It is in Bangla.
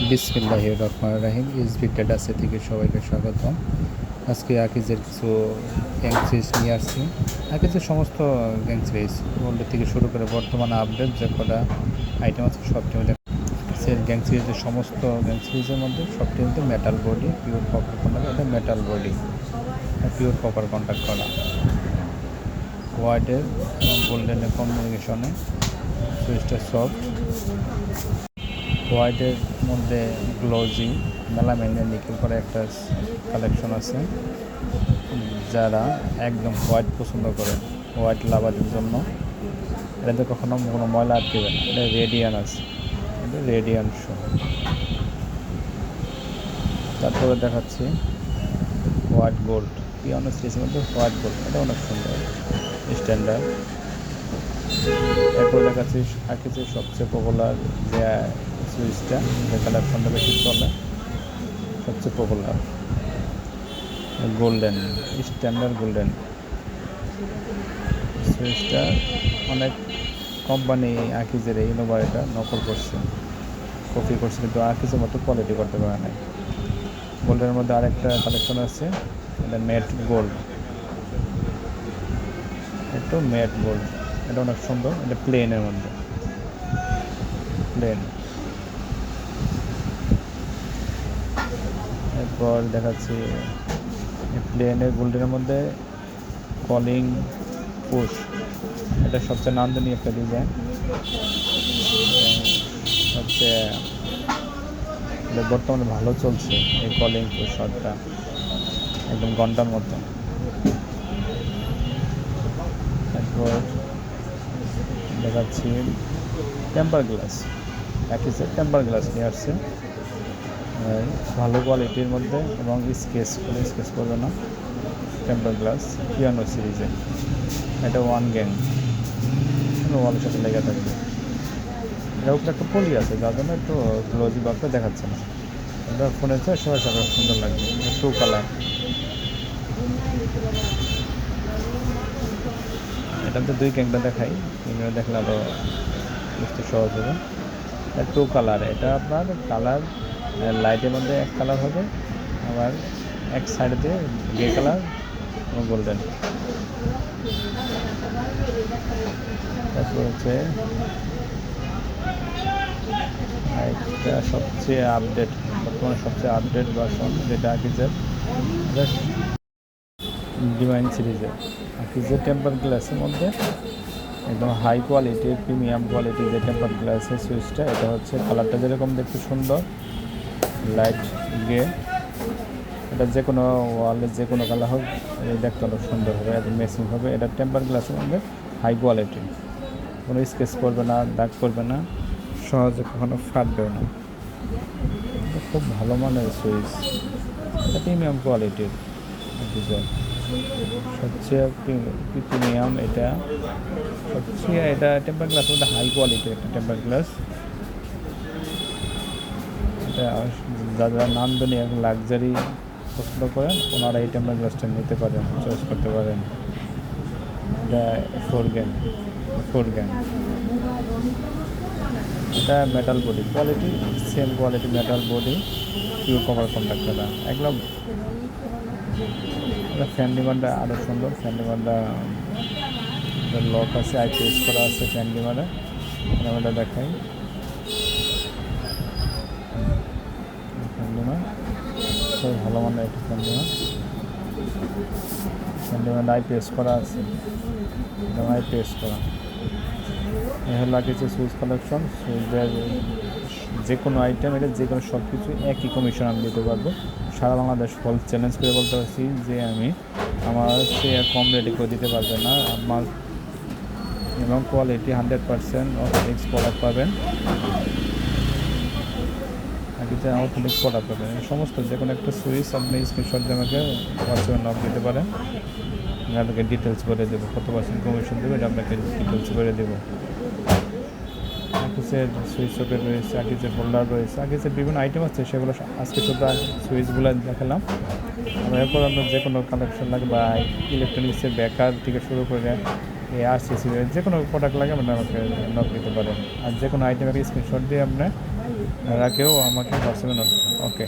বিসমিল্লাহির রহমানির রহিম। এসবি ক্যাডাসে থেকে সবাইকে স্বাগতম। আজকে আকিজের কিছু গ্যাং সিরিজ নিয়ে আসছি। আকিজের সমস্ত গ্যাং সিরিজ ওল্ড থেকে শুরু করে বর্তমানে আপডেট যে কটা আইটেম আছে সব টিমে গ্যাং সিরিজের সমস্ত গ্যাং সিরিজের মধ্যে সব টিমতে metal body pure copper contact, এটা metal body pure copper contact করা হোয়াইটের এবং গোল্ডেনের কম্বিনেশনে সুইচটা সফট, হোয়াইটের মধ্যে গ্লোজি মেলামাইনের নিকেল করা একটা কালেকশন আছে। যারা একদম হোয়াইট পছন্দ করে, হোয়াইট লাভারের জন্য এটাতে কখনো কোনো ময়লা আটকেবে না। এটা রেডিয়ান আছে, এটা রেডিয়ান শো। তারপরে দেখাচ্ছি হোয়াইট গোল্ড, পিয়ানো সিরিজের মধ্যে হোয়াইট গোল্ড, এটা অনেক সুন্দর স্ট্যান্ডার্ড। এরপরে দেখাচ্ছি আকিজের সবচেয়ে পপুলার যে সুইচটা, যে কালেকশনটা বেশি চলে, সবচেয়ে পপুলার গোল্ডেন স্ট্যান্ডার্ড গোল্ডেন সুইচটা। অনেক কোম্পানি আকিজের এই ইনোভারটা নকল করছে, কপি করছে, কিন্তু আকিজের মতো কোয়ালিটি করতে পারে না। গোল্ডের মধ্যে আরেকটা কালেকশন আছে, এটা ম্যাট গোল্ড, একটু ম্যাট গোল্ড, এটা অনেক সুন্দর। এটা প্লেনের মধ্যে, প্লেন। এরপর দেখাচ্ছি প্লেনের গোল্ডেনের মধ্যে কলিং পুশ, এটা সবচেয়ে নান্দনীয় একটা ডিজাইন, সবচেয়ে বর্তমানে ভালো চলছে এই কলিং পুশ শটটা, একদম ঘন্টার মতো। এরপর দেখাচ্ছি টেম্পার গ্লাস, একই টেম্পার গ্লাস নিয়ে আসছে ভালো কোয়ালিটির মধ্যে এবং স্কেচ করবে না। টেম্পার গ্লাস পিয়ানো সিরিজে, এটা ওয়ান গ্যাং, ওয়ালের সাথে লেগে থাকবে। এটার উপরে একটা পলি আছে, যার জন্য একটু গ্লোজি ভাবটা দেখাচ্ছে না। এটা ফোনের চেয়ে সবাই সুন্দর লাগবে। টু কালার, এটাতে দুই গ্যাংটা দেখাই, তিনটা দেখলে আরও বুঝতে সহজ হবে। টু কালার, এটা আপনার কালার লাইটের মধ্যে এক কালার হবে, আবার এক সাইড দিয়ে গ্রে কালার এবং গোল্ডেন। তারপর হচ্ছে একটা সবচেয়ে আপডেট, বর্তমানে সবচেয়ে আপডেট ভার্সন, যেটা আকিজের ডিভাইন সিরিজের আকিজের টেম্পার গ্লাসের মধ্যে একদম হাই কোয়ালিটির প্রিমিয়াম কোয়ালিটির যে টেম্পার গ্লাসের সুইচটা, এটা হচ্ছে কালারটা যেরকম দেখতে সুন্দর লাইট গ্রে, এটা যে কোনো ওয়ালে যে কোনো কালার হোক দেখতে অনেক সুন্দর হবে, একদম ম্যাচিং হবে। এটা টেম্পার গ্লাসের মধ্যে হাই কোয়ালিটি, কোনো স্কেচ করবে না, দাগ করবে না, সহজে কখনো ফাটবেও না। খুব ভালো মানের সুইচ, এটা প্রিমিয়াম কোয়ালিটির ডিজাইন, সবচেয়ে প্রিমিয়াম। এটা সবচেয়ে, এটা টেম্পার গ্লাস মধ্যে হাই কোয়ালিটির একটা টেম্পার গ্লাস। এটা যারা নান্দনীয় এবং লাক্সারি পছন্দ করেন ওনারা এই টেম্পার গ্লাসটা নিতে পারেন, চয়েস করতে পারেন। এটা ফোর গ্যাং, এটা metal body quality, same quality metal body, pure cover contact করা একদম। ফ্যান ডিমান্ডটা আরও সুন্দর, ফ্যান ডিমান্ডটা লক আছে, আইপিএস করা আছে ফ্যান ডিমান্ডে, আমরা দেখাই। ফ্যান ডিমান্ড খুব ভালো মানের একটা ফ্যান ডিমান্ড আইপিএস করা আছে, এবং আইপিএস করা। এ হলো কিছু সুইচ কালেকশন। সুইচের যে কোনো আইটেম, এটা যে কোনো সব কিছু একই কমিশন আমি দিতে পারবো। সারা বাংলাদেশ ফল চ্যালেঞ্জ করে বলতে পারছি যে আমি আমার সে কম রেটে করে দিতে পারবে না আমার, এবং কোয়ালিটি 100% অথেন্টিক প্রোডাক্ট পাবেন। অথেন্টিক প্রোডাক্ট পাবেন সমস্ত। যে কোনো একটা সুইচ আপনি স্ক্রিনশট দিয়ে আমাকে হোয়াটসঅ্যাপে নক দিতে পারেন, আমি আপনাকে ডিটেলস করে দেবো, কত পার্সেন্ট কমিশন দেবো এটা আপনাকে ডিটেলস করে দেবো। আকিজের সুইচ সকেট রয়েছে, আকিজের হোল্ডার রয়েছে, আকিজের বিভিন্ন আইটেম আছে, সেগুলো আজকে শুধু সুইচগুলো দেখালাম। আমরা এরপর আপনার যে কোনো কালেকশন লাগে বা ইলেকট্রনিক্সের বেকার থেকে শুরু করে এই আরসিসি যে কোনো প্রোডাক্ট লাগে আপনি আমাকে নক দিতে পারেন। আর যে কোনো আইটেমের স্ক্রিনশট দিয়ে আপনি রাখেও আমাকে হোয়াটসঅ্যাপে নোট, ওকে।